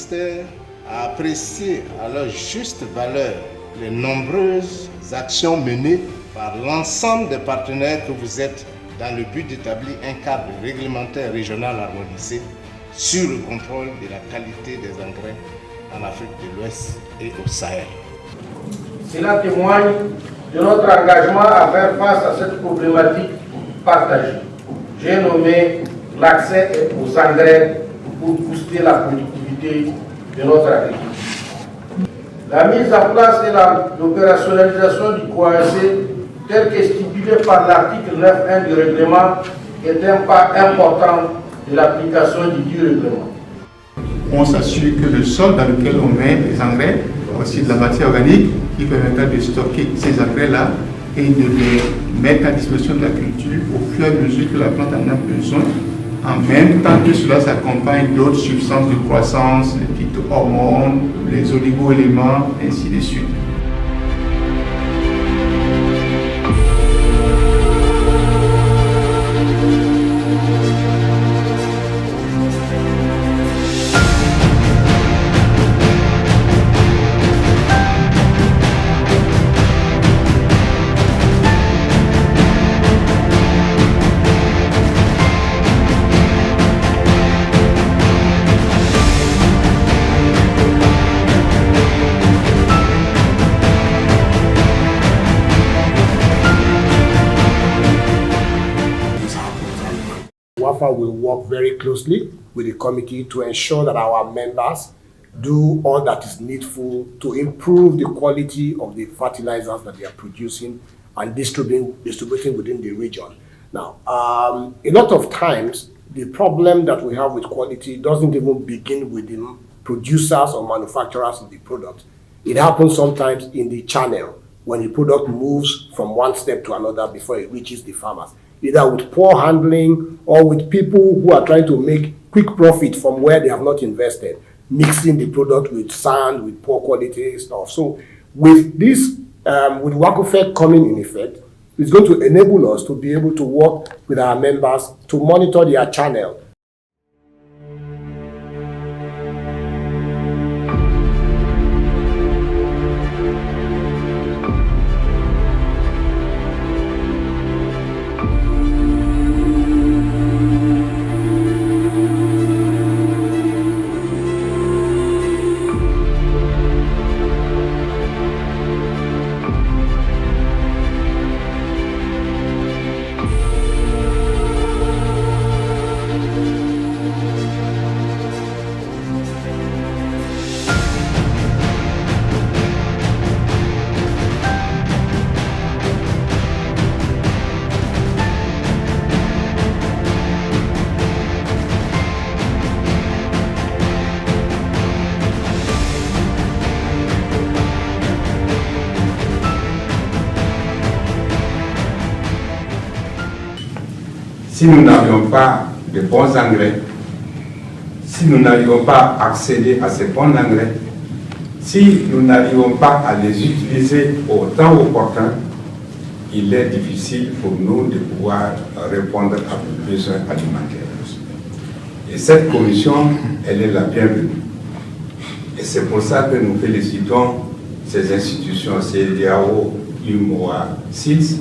ministère a apprécié à leur juste valeur les nombreuses actions menées par l'ensemble des partenaires que vous êtes dans le but d'établir un cadre réglementaire régional harmonisé sur le contrôle de la qualité des engrais en Afrique de l'Ouest et au Sahel. Cela témoigne de notre engagement à faire face à cette problématique partagée. J'ai nommé l'accès aux engrais pour booster la productivité de notre agriculture. La mise en place et l'opérationnalisation du COAC, tel que stipulé par l'article 9.1 du règlement, est un pas important de l'application du règlement. On s'assure que le sol dans lequel on met les engrais, aussi de la matière organique, qui permettra de stocker ces engrais-là et de les mettre à disposition de la culture au fur et à mesure que la plante en a besoin, en même temps que cela s'accompagne d'autres substances de croissance, les phytohormones, les oligo-éléments, ainsi de suite. WAFA will work very closely with the committee to ensure that our members do all that is needful to improve the quality of the fertilizers that they are producing and distributing within the region. Now, a lot of times, the problem that we have with quality doesn't even begin with the producers or manufacturers of the product. It happens sometimes in the channel when the product moves from one step to another before it reaches the farmers, either with poor handling or with people who are trying to make quick profit from where they have not invested, mixing the product with sand, with poor quality stuff. So with this, with WACOFEC coming in effect, it's going to enable us to be able to work with our members to monitor their channel. Si nous n'avions pas de bons engrais, si nous n'avions pas accédé à ces bons engrais, si nous n'arrivons pas à les utiliser au temps opportun, il est difficile pour nous de pouvoir répondre à nos besoins alimentaires. Et cette commission, elle est la bienvenue. Et c'est pour ça que nous félicitons ces institutions, CEDEAO, UMOA, SILS,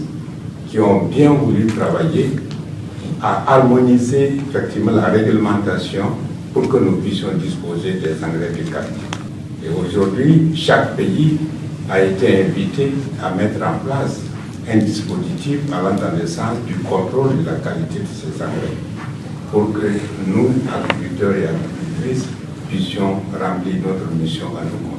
qui ont bien voulu travailler à harmoniser effectivement la réglementation pour que nous puissions disposer des engrais de qualité. Et aujourd'hui, chaque pays a été invité à mettre en place un dispositif allant dans le sens du contrôle de la qualité de ces engrais pour que nous, agriculteurs et agricultrices, puissions remplir notre mission à nous confier.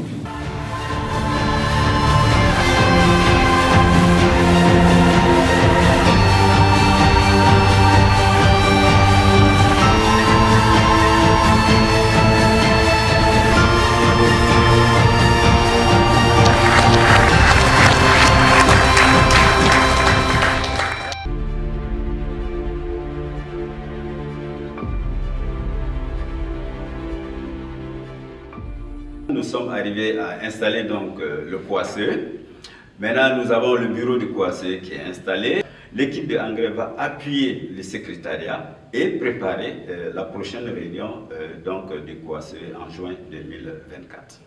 Nous sommes arrivés à installer donc le COAC. Maintenant, nous avons le bureau du COAC qui est installé. L'équipe de engrais va appuyer le secrétariat et préparer la prochaine réunion donc du COACE en juin 2024.